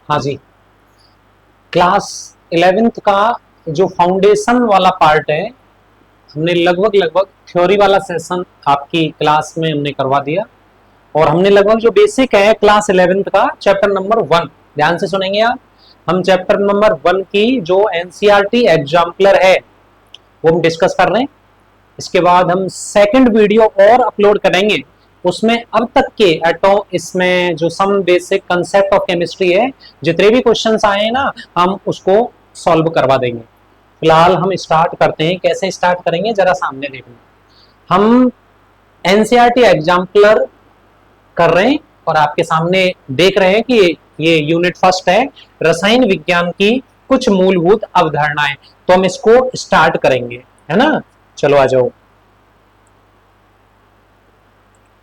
हाँ जी, class 11th का जो फाउंडेशन वाला पार्ट है, हमने लगभग लगभग थ्योरी वाला सेशन आपकी क्लास में हमने करवा दिया। और हमने लगभग जो बेसिक है क्लास 11th का चैप्टर नंबर 1, ध्यान से सुनेंगे आप। हम चैप्टर नंबर 1 की जो एनसीईआरटी एग्जाम्पलर है वो हम डिस्कस कर रहे हैं। इसके बाद हम सेकंड वीडियो और अपलोड करेंगे, उसमें अब तक के एटो इसमें जो some basic concept of chemistry है, जितने भी क्वेश्चंस आए हैं ना, हम उसको सॉल्व करवा देंगे। फिलहाल हम स्टार्ट करते हैं। कैसे स्टार्ट करेंगे जरा सामने देखना। हम एनसीईआरटी एग्जाम्पलर कर रहे हैं और आपके सामने देख रहे हैं कि ये यूनिट फर्स्ट है, रसायन विज्ञान की कुछ मूलभूत अवधारणाएं। तो हम इसको स्टार्ट करेंगे, है ना। चलो आ जाओ।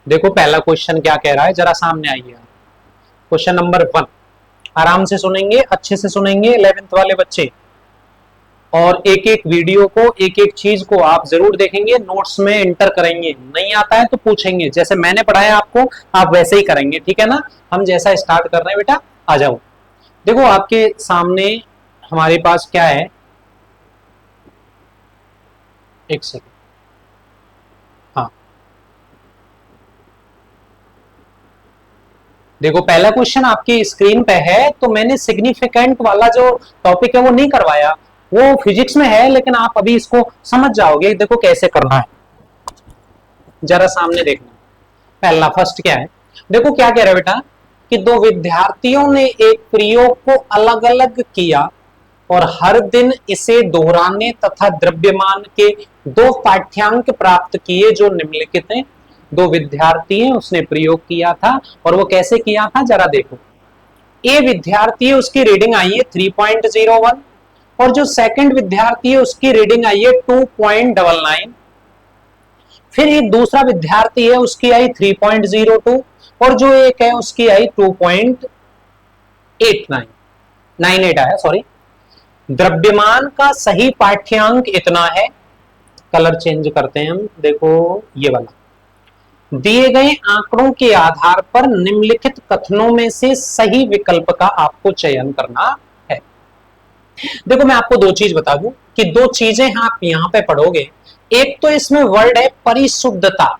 देखो पहला क्वेश्चन क्या कह रहा है, जरा सामने आइए। क्वेश्चन नंबर 1 आराम से सुनेंगे, अच्छे से सुनेंगे 11th वाले बच्चे। और एक एक वीडियो को, एक एक चीज को आप जरूर देखेंगे, नोट्स में इंटर करेंगे। नहीं आता है तो पूछेंगे, जैसे मैंने पढ़ाया आपको आप वैसे ही करेंगे, ठीक है ना। हम जैसा स्टार्ट कर रहे हैं बेटा, आ जाओ। देखो आपके सामने हमारे पास क्या है, एक सेकंड। हाँ, देखो पहला क्वेश्चन आपकी स्क्रीन पे है, तो मैंने सिग्निफिकेंट वाला जो टॉपिक है वो नहीं करवाया। वो फिजिक्स में है, लेकिन आप अभी इसको समझ जाओगे। देखो कैसे करना है, जरा सामने देखना। पहला फर्स्ट क्या है, देखो क्या कह रहा है बेटा, कि दो विद्यार्थियों ने एक प्रयोग को अलग अलग किया और हर दिन इसे दोहराने तथा द्रव्यमान के दो पाठ्यांक प्राप्त किए जो निम्नलिखित हैं। दो विद्यार्थी हैं, उसने प्रयोग किया था और वो कैसे किया था जरा देखो। ए विद्यार्थी है, उसकी रीडिंग आई है 3.01, और जो सेकंड विद्यार्थी है उसकी रीडिंग आई है 2.99। फिर एक दूसरा विद्यार्थी है, उसकी आई 3.02, और जो एक है उसकी आई 2.89 आया, सॉरी। द्रव्यमान का सही पाठ्यांक इतना है। कलर चेंज करते हैं हम, देखो ये वाला। दिए गए आंकड़ों के आधार पर निम्नलिखित कथनों में से सही विकल्प का आपको चयन करना है। देखो मैं आपको दो चीज बता दूं कि दो चीजें आप यहां पे पढ़ोगे। एक तो इसमें वर्ड है परिशुद्धता,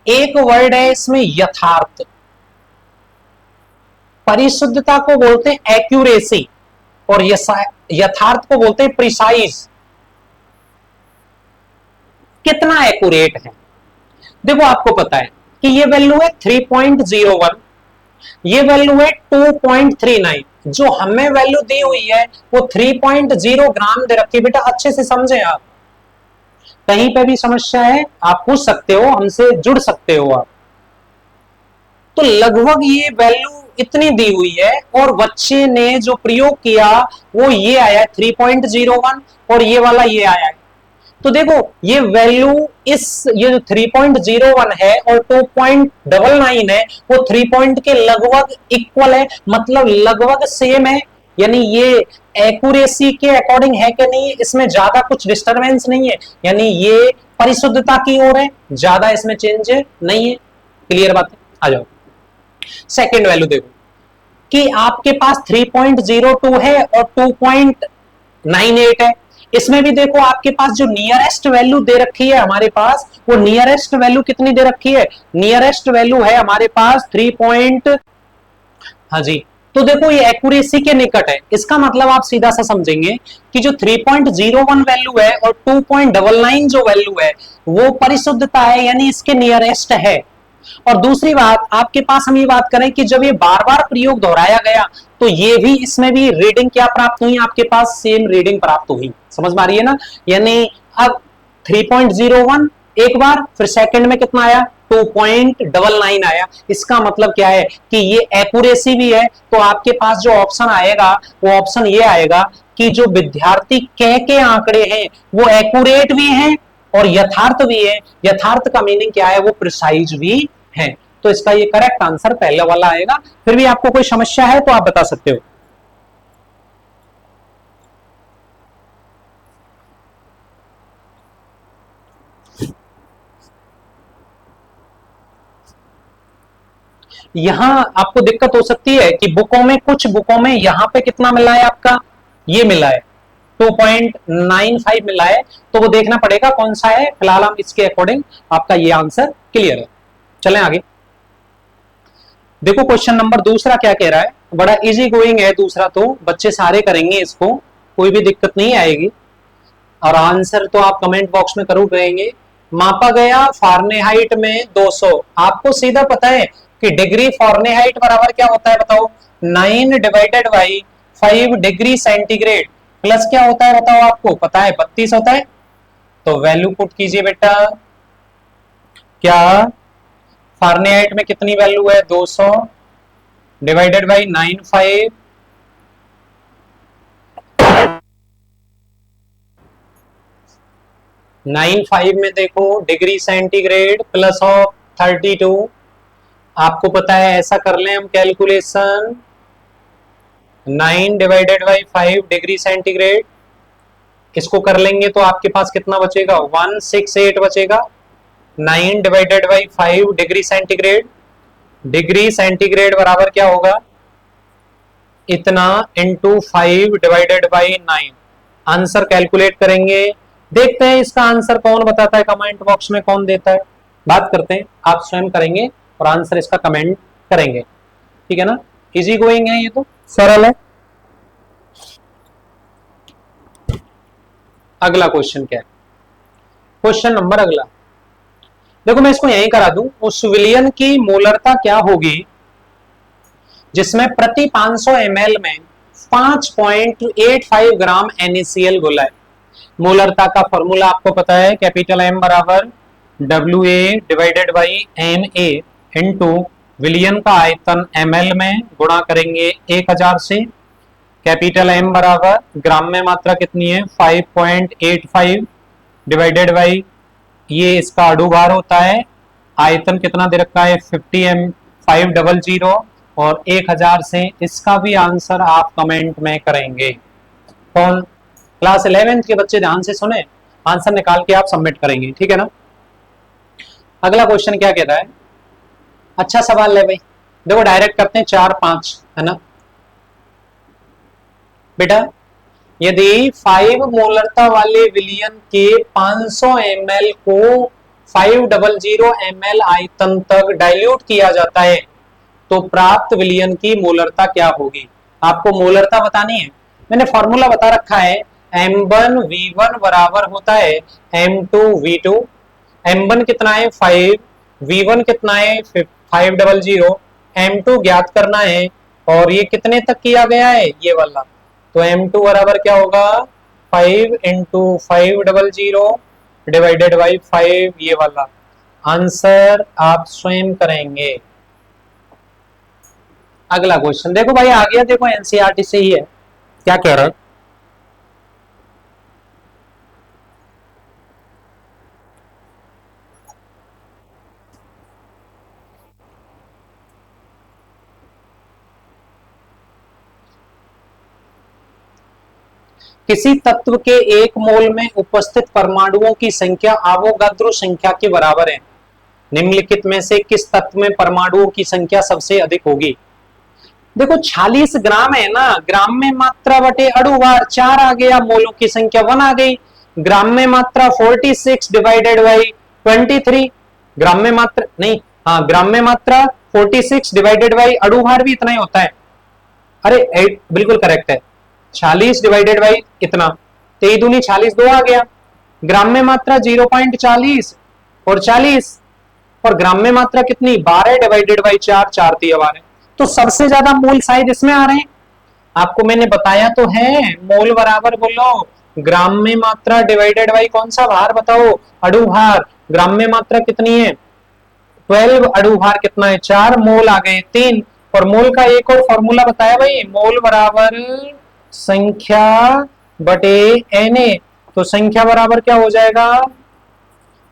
एक वर्ड है इसमें यथार्थ। परिशुद्धता को बोलते हैं एक्यूरेसी, और यथार्थ को बोलते हैं प्रिसाइज। कितना एक्यूरेट है। देखो आपको पता है कि ये वैल्यू है 3.01, ये वैल्यू है 2.39। जो हमें वैल्यू दी हुई है वो 3.0 ग्राम दे रखी है। बेटा अच्छे से समझे आप, कहीं पे भी समस्या है आप पूछ सकते हो, हमसे जुड़ सकते हो आप। तो लगभग ये वैल्यू इतनी दी हुई है, और बच्चे ने जो प्रयोग किया वो ये आया 3.01, और ये वाला ये आया है। तो देखो ये वैल्यू, इस ये जो 3.01 है और 2.99 है, वो 3 पॉइंट के लगभग इक्वल है, मतलब लगभग सेम है। यानी ये एक्यूरेसी के अकॉर्डिंग है कि नहीं, इसमें ज्यादा कुछ डिस्टरबेंस नहीं है, यानी ये परिशुद्धता की ओर है, ज्यादा इसमें चेंज नहीं है। क्लियर बात है, आ जाओ। सेकेंड वैल्यू देखो कि आपके पास 3.02 है और 2.98 है। इसमें भी देखो आपके पास जो नियरेस्ट वैल्यू दे रखी है हमारे पास, वो नियरेस्ट वैल्यू कितनी दे रखी है, नियरेस्ट वैल्यू है हमारे पास 3 हाँ जी। तो देखो ये एक्यूरेसी के निकट है, इसका मतलब आप सीधा सा समझेंगे कि जो 3.01 वैल्यू है और 2.99 जो वैल्यू है वो परिशुद्धता है, यानी इसके नियरेस्ट है। और दूसरी बात आपके पास हम ये बात करें कि जब ये बार बार प्रयोग दोहराया गया, तो ये भी, इसमें भी रीडिंग क्या प्राप्त हुई, आपके पास सेम रीडिंग प्राप्त हुई। समझ में आ रही है ना। यानी अब 3.01 एक बार, फिर सेकंड में कितना आया 2.99 आया। इसका मतलब क्या है कि ये एक्यूरेसी भी है। तो आपके पास जो ऑप्शन आएगा वो ऑप्शन ये आएगा कि जो विद्यार्थी कह के आंकड़े हैं वो एक्यूरेट भी हैं और यथार्थ भी है। यथार्थ का मीनिंग क्या है, वो प्रिसाइज भी है। तो इसका ये करेक्ट आंसर पहले वाला आएगा। फिर भी आपको कोई समस्या है तो आप बता सकते हो। यहां आपको दिक्कत हो सकती है कि बुकों में, कुछ बुकों में यहां पे कितना मिला है आपका, ये मिला है 2.95 मिला है, तो वो देखना पड़ेगा कौन सा है। फिलहाल हम इसके अकॉर्डिंग आपका ये आंसर क्लियर है। चलें आगे। देखो क्वेश्चन नंबर दूसरा क्या कह रहा है, बड़ा इजी गोइंग है दूसरा, तो बच्चे सारे करेंगे इसको, कोई भी दिक्कत नहीं आएगी। और आंसर तो आप कमेंट बॉक्स में जरूर करेंगे। मापा गया फारेनहाइट में 200, आपको सीधा पता है कि डिग्री फारेनहाइट बराबर क्या होता है बताओ, 9 divided by 5 degree centigrade plus क्या होता है बताओ, आपको पता है 32 होता है। तो वैल्यू पुट कीजिए बेटा, क्या फारेनहाइट में कितनी वैल्यू है 200 डिवाइडेड बाई 95, 95 में देखो डिग्री सेंटीग्रेड प्लस ऑफ 32, आपको पता है ऐसा कर लें हम calculation, 9 divided by 5 degree centigrade, इसको कर लेंगे तो आपके पास कितना बचेगा 168 बचेगा। 9 divided by 5 degree centigrade, degree centigrade बराबर क्या होगा इतना into 5 divided by 9। Answer calculate करेंगे, देखते हैं इसका आंसर कौन बताता है, कमेंट बॉक्स में कौन देता है, बात करते हैं, आप स्वयं करेंगे और आंसर इसका कमेंट करेंगे, ठीक है ना। इजी गोइंग है, ये तो सरल है। अगला क्वेश्चन क्या है, क्वेश्चन नंबर अगला देखो, मैं इसको यहीं करा दूं, उस विलियन की मोलरता क्या होगी जिसमें प्रति 500 ml में 5.85 ग्राम NaCl घुला है। मोलरता का फॉर्मूला आपको पता है, कैपिटल M बराबर WA divided by MA into विलियन का आयतन ml में गुणा करेंगे 1000 से, कैपिटल M बराबर ग्राम में मात्रा कितनी है 5.85 डिवाइडेड बाई ये इसका अड़ू भार होता है, आयतन कितना दे रखा है 500 और 1000 से, इसका भी आंसर आप कमेंट में करेंगे। कौन, क्लास 11th के बच्चे ध्यान से सुने, आंसर निकाल के आप सबमिट करेंगे, ठीक है ना। अगला क्वेश्चन क्या कहता है, अच्छा सवाल है भाई, देखो डायरेक्ट करते हैं 4-5, है ना बेटा। यदि 5 मोलरता वाले विलियन के 500 ml को 500 ml आयतन तक डाइल्यूट किया जाता है तो प्राप्त विलियन की मोलरता क्या होगी। आपको मोलरता बतानी है, मैंने फॉर्मूला बता रखा है, M1V1 बराबर होता है M2V2। M1 कितना है 5, V1 कितना है 500, M2 ज्ञात करना है और ये कितने तक किया गया है ये वाला, तो M2 बराबर क्या होगा 5 इंटू 500 डिवाइडेड बाई 5, ये वाला आंसर आप स्वयं करेंगे। अगला क्वेश्चन देखो भाई, आ गया, देखो एनसीईआरटी से ही है, क्या कह रहा है, किसी तत्व के एक मोल में उपस्थित परमाणुओं की संख्या आवोगाद्रो संख्या के बराबर है, निम्नलिखित में से किस तत्व में परमाणुओं की संख्या सबसे अधिक होगी। देखो 46 ग्राम है ना, ग्राम में मात्रा बटे अणुभार 4 आ गया, मोलों की संख्या 1 आ गई, ग्राम में मात्रा 46 डिवाइडेड बाई 23, ग्राम में मात्रा नहीं, हाँ ग्राम में मात्रा 46 डिवाइडेड बाई अणुभार भी इतना ही होता है, अरे बिल्कुल करेक्ट है, 46 डिवाइडेड बाई इतना, 23 दूनी 46, 2 आ गया, ग्राम में मात्रा 0.40 और 40 और ग्राम में मात्रा कितनी 12 डिवाइडेड बाई 4, 4 दिया 12, तो सबसे ज्यादा मोल शायद इसमें आ रहे हैं। आपको मैंने बताया तो है, मोल बराबर बोलो ग्राम में मात्रा डिवाइडेड बाई कौन सा भार बताओ, अणु भार, ग्राम में मात्रा कितनी है 12, अणु भार कितना है 4, मोल आ गए 3, और मोल का एक और फॉर्मूला बताया भाई, मोल बराबर संख्या बटे Na, तो संख्या बराबर क्या हो जाएगा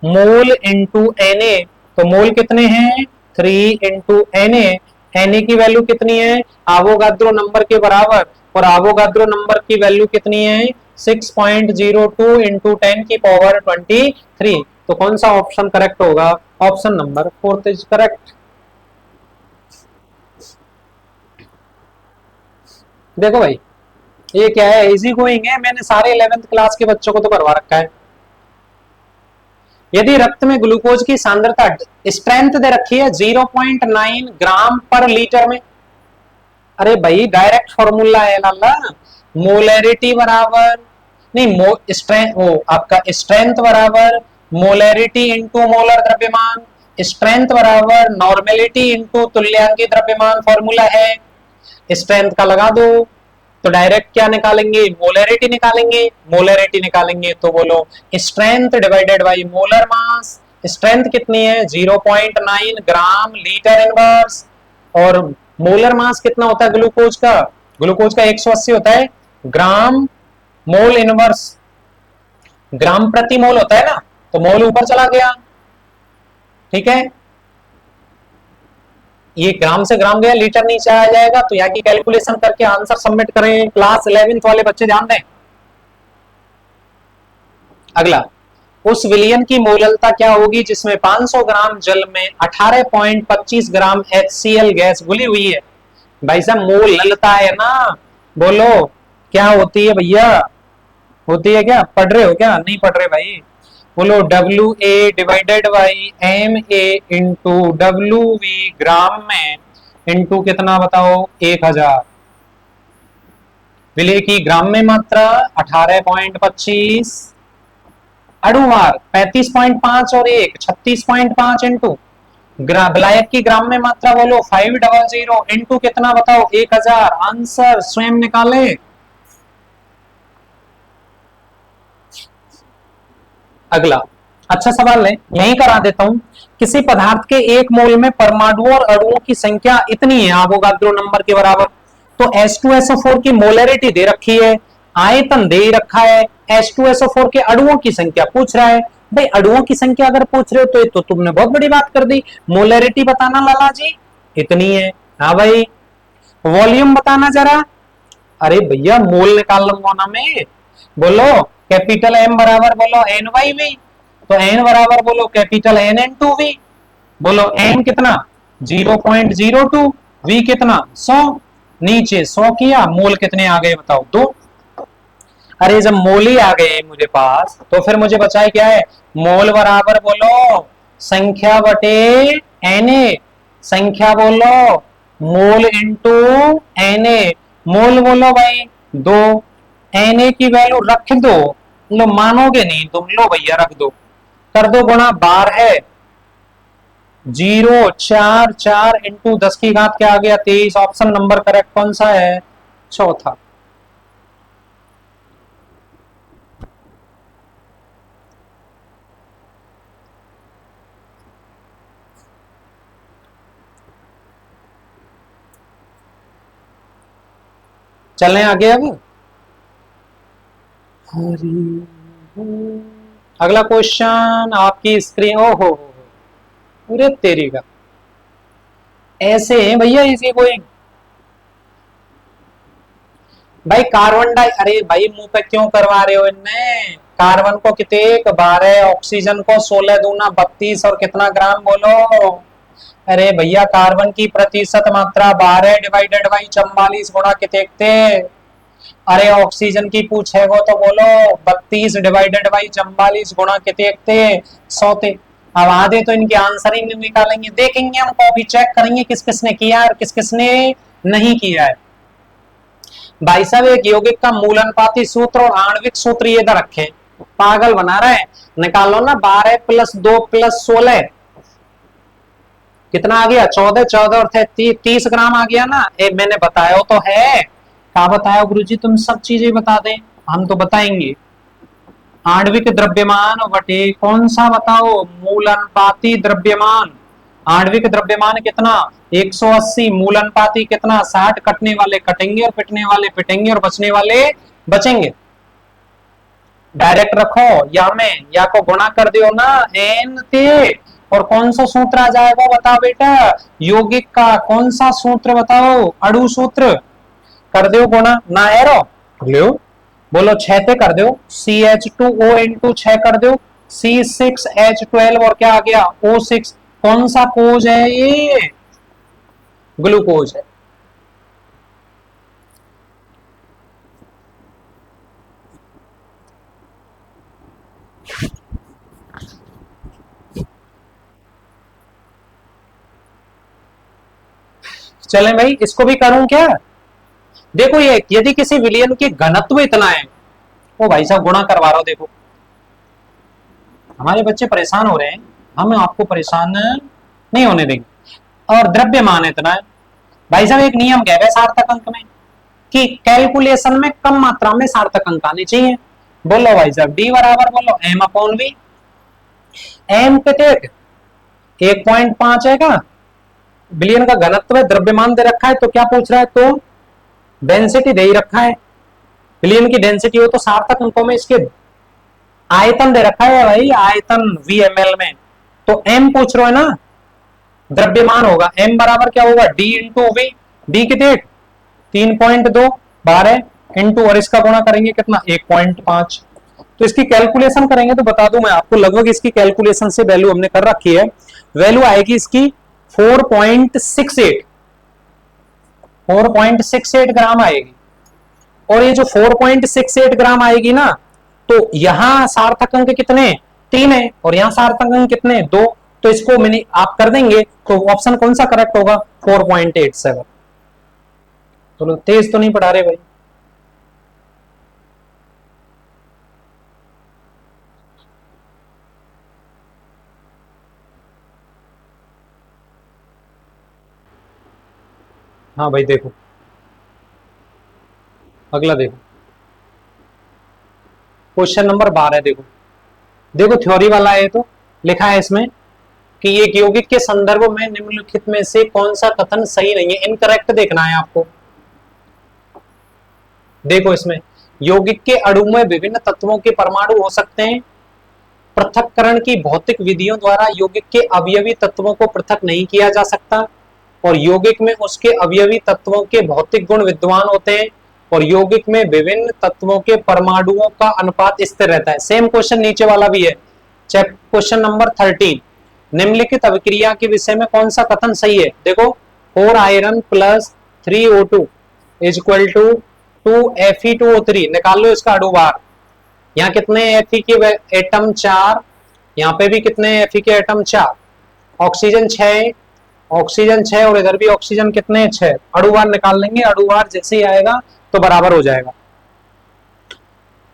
मोल इंटू Na, तो मोल कितने हैं 3 इंटू Na, Na की वैल्यू कितनी है आवोगाद्रो नंबर के बराबर, और आवोगाद्रो नंबर की वैल्यू कितनी है 6.02 इंटू 10 की पावर 23, तो कौन सा ऑप्शन करेक्ट होगा, ऑप्शन नंबर 4 इज करेक्ट। देखो भाई, ये क्या है, इजी गोइंग है, मैंने सारे 11th क्लास के बच्चों को तो करवा रखा है। यदि रक्त में ग्लूकोज की सांद्रता स्ट्रेंथ दे रखी है 0.9 ग्राम पर लीटर में, अरे भाई डायरेक्ट फॉर्मूला है लाला, मोलैरिटी बराबर, नहीं स्ट्रेंथ, वो आपका स्ट्रेंथ बराबर मोलैरिटी इंटू मोलर द्रव्यमान, स्ट्रेंथ बराबर नॉर्मेलिटी इंटू तुल्यांकी द्रव्यमान, फॉर्मूला है। स्ट्रेंथ का लगा दो तो डायरेक्ट क्या निकालेंगे, मोलैरिटी निकालेंगे, मोलैरिटी निकालेंगे तो बोलो strength divided by molar mass, strength कितनी है 0.9 ग्राम लीटर इनवर्स, और मोलर मास कितना होता है ग्लूकोज का, ग्लूकोज का 180 होता है ग्राम मोल इनवर्स, ग्राम प्रति मोल होता है ना, तो मोल ऊपर चला गया, ठीक है, ये ग्राम से ग्राम गया, लीटर नीचे आ जाएगा, तो यहाँ की कैलकुलेशन करके आंसर सबमिट करें। क्लास 11th वाले बच्चे ध्यान दें। अगला, उस विलयन की मोललता क्या होगी जिसमें 500 ग्राम जल में 18.25 ग्राम HCl गैस घुली हुई है। भाई साहब मोललता है ना, बोलो क्या होती है भैया, होती है क्या, पढ़ रहे हो क्या, नहीं पढ़ रहे भाई, बोलो WA divided by MA into WV ग्राम में इंटू कितना बताओ 1000, विलय की ग्राम में मात्रा 18.25, अणुभार 35.5 और 1 36.5 इंटू विलायक की ग्राम में मात्रा बोलो 500 इंटू कितना बताओ 1000, आंसर स्वयं निकाले। अगला अच्छा सवाल है, यही करा देता हूं, किसी पदार्थ के एक मोल में परमाणुओं और अणुओं की संख्या इतनी है अवोगाद्रो नंबर के बराबर, तो H2SO4 की मोलैरिटी दे रखी है, आयतन दे रखा है, H2SO4 के अणुओं की संख्या पूछ रहा है। भाई अणुओं की संख्या अगर पूछ रहे हो तो ये तो तुमने बहुत बड़ी बात कर दी, मोलैरिटी बताना लाला जी इतनी है, हाँ भाई वॉल्यूम बताना जरा, अरे भैया मोल निकाल लूंगा ना मैं, बोलो कैपिटल M बराबर बोलो NYV, तो N बराबर बोलो कैपिटल N/2V, बोलो M कितना 0.02, V कितना 100, नीचे 100 किया, मोल कितने आ गए बताओ 2। अरे जब मोल ही आ गए मुझे पास तो फिर मुझे बचा है क्या है, मोल बराबर बोलो संख्या बटे Na, संख्या बोलो मोल इंटू Na, मोल बोलो भाई 2, Na की वैल्यू रख दो, लो मानोगे नहीं तुम, लो भैया रख दो, कर दो गुणा, बार है 044 इंटू 10 की घात क्या आ गया 23, ऑप्शन नंबर करेक्ट कौन सा है, चौथा। चलें आगे अब, अगला क्वेश्चन आपकी स्क्रीन, ओहो पूरे तेरी का, ऐसे है भैया इसी कोई, भाई कार्बन डाई, अरे भाई मुंह पे क्यों करवा रहे हो इनने, कार्बन को कितने 12, ऑक्सीजन को 16 दूना 32 और कितना ग्राम बोलो, अरे भैया कार्बन की प्रतिशत मात्रा 12 डिवाइडेड बाई 44 गुणा कितने थे, अरे ऑक्सीजन की पूछेगो तो बोलो 32 डिवाइडेड बाई 44 गुणा कितने थे 100 थे। अब आधे तो इनके आंसर ही नहीं निकालेंगे, देखेंगे हम कॉपी चेक करेंगे किस किसने किया और किस किसने नहीं किया है। भाई साहब एक यौगिक का मूलानुपाती सूत्र और आणविक सूत्र ये इधर रखे, पागल बना रहे हैं, निकालो ना 12 + 2 + 16 कितना आ गया 14, 14 और 30 ग्राम आ गया ना, मैंने बताया तो है, क्या बताया गुरुजी, तुम सब चीजें बता दें, हम तो बताएंगे। आणविक द्रव्यमान बटे कौन सा बताओ, मूलानुपाती द्रव्यमान, आणविक द्रव्यमान कितना 180, मूलानुपाती कितना 60, कटने वाले कटेंगे और पिटने वाले पिटेंगे और बचने वाले बचेंगे, डायरेक्ट रखो, या में या को गुणा कर दियो ना n से, और कौन सा सूत्र आ जाएगा बताओ बेटा, यौगिक का कौन सा सूत्र बताओ, अणु सूत्र, कर दो गुणा ना एरो लो, बोलो 6 से कर दो, CH2O इंटू 6 कर दो, C6H12 और क्या आ गया O6, कौन सा कोज है ये, ग्लूकोज है। चले भाई, इसको भी करूं क्या? देखो ये यदि किसी विलयन की घनत्व इतना है, वो भाई साहब गुणा करवा रहा हो, देखो हमारे बच्चे परेशान हो रहे हैं, हम आपको परेशान नहीं होने देंगे। और द्रव्यमान इतना है, भाई साहब एक नियम क्या है सार्थक अंक में, कि कैलकुलेशन में कम मात्रा में सार्थक अंक आने चाहिए। बोलो भाई साहब, डी बराबर बोलो एम अपॉन वी। एम कितने 1.5 है का, बिलियन का घनत्व है, द्रव्यमान दे रखा है, तो क्या पूछ रहा है, तो डेंसिटी दे ही रखा है। बिलियन की डेंसिटी हो तो सार्थक अंकों में इसके आयतन दे रखा है भाई, आयतन VmL में, तो m पूछ रहे हो है ना, द्रव्यमान होगा m बराबर क्या होगा, d इंटू वी। डी कितने 3.2 12 इंटू, और इसका गुणा करेंगे कितना 1.5। तो इसकी कैलकुलेशन करेंगे तो बता दूं मैं आपको, लगभग इसकी कैलकुलेशन से वैल्यू हमने कर रखी है, वैल्यू आएगी इसकी 4.68 ग्राम आएगी। और ये जो 4.68 ग्राम आएगी ना, तो यहां सार्थक अंक कितने 3 है, और यहां सार्थक अंक कितने 2, तो इसको मैंने आप कर देंगे तो ऑप्शन कौन सा करेक्ट होगा 4.87। चलो तेज तो नहीं पढ़ा रहे भाई। हाँ भाई देखो अगला देखो, क्वेश्चन नंबर 12 देखो। देखो थ्योरी वाला है, तो लिखा है इसमें कि एक यौगिक के संदर्भ में निम्नलिखित में से कौन सा कथन सही नहीं है, इनकरेक्ट देखना है आपको। देखो इसमें यौगिक के अणु में विभिन्न तत्वों के परमाणु हो सकते हैं, पृथक्करण की भौतिक विधियों द्वारा यौगिक के अवयवी तत्वों को पृथक नहीं किया जा सकता, और यौगिक में उसके अवयवी तत्वों के भौतिक गुण विद्यमान होते हैं, और यौगिक में विभिन्न तत्वों के परमाणुओं का अनुपात स्थिर रहता है। सेम क्वेश्चन नीचे वाला भी है, क्वेश्चन नंबर 13, निम्नलिखित अभिक्रिया के विषय में कौन सा कथन सही है। देखो 4 iron plus 3 O2 is equal to 2 Fe2O3, निकाल लो इसका अणुभार। यहाँ कितने Fe के एटम 4, यहाँ पे भी कितने Fe के एटम 4, ऑक्सीजन 6, ऑक्सीजन 6, और इधर भी ऑक्सीजन कितने 6। अणुभार निकाल लेंगे, अणुभार जैसे ही आएगा तो बराबर हो जाएगा।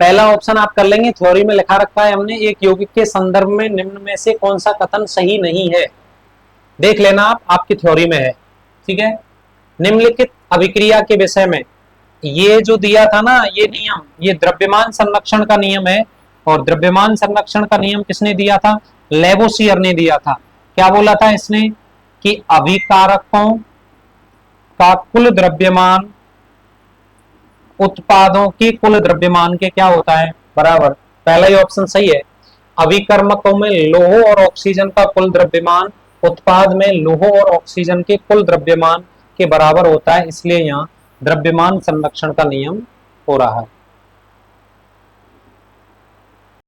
पहला ऑप्शन आप कर लेंगे, थ्योरी में लिखा रखा है हमने, एक यौगिक के संदर्भ में निम्न में से कौन सा कथन सही नहीं है, देख लेना आप, आपकी थ्योरी में है, ठीक है। निम्नलिखित अभिक्रिया के विषय में, ये जो दिया था ना ये नियम, ये द्रव्यमान संरक्षण का नियम है, और द्रव्यमान संरक्षण का नियम किसने दिया था, लेवोसियर ने दिया था। क्या बोला था इसने कि अभिकारकों का कुल द्रव्यमान उत्पादों की कुल द्रव्यमान के क्या होता है बराबर, पहला ही ऑप्शन सही है। अभिकर्मकों में लोह और ऑक्सीजन का कुल द्रव्यमान उत्पाद में लोह और ऑक्सीजन के कुल द्रव्यमान के बराबर होता है, इसलिए यहाँ द्रव्यमान संरक्षण का नियम हो रहा है।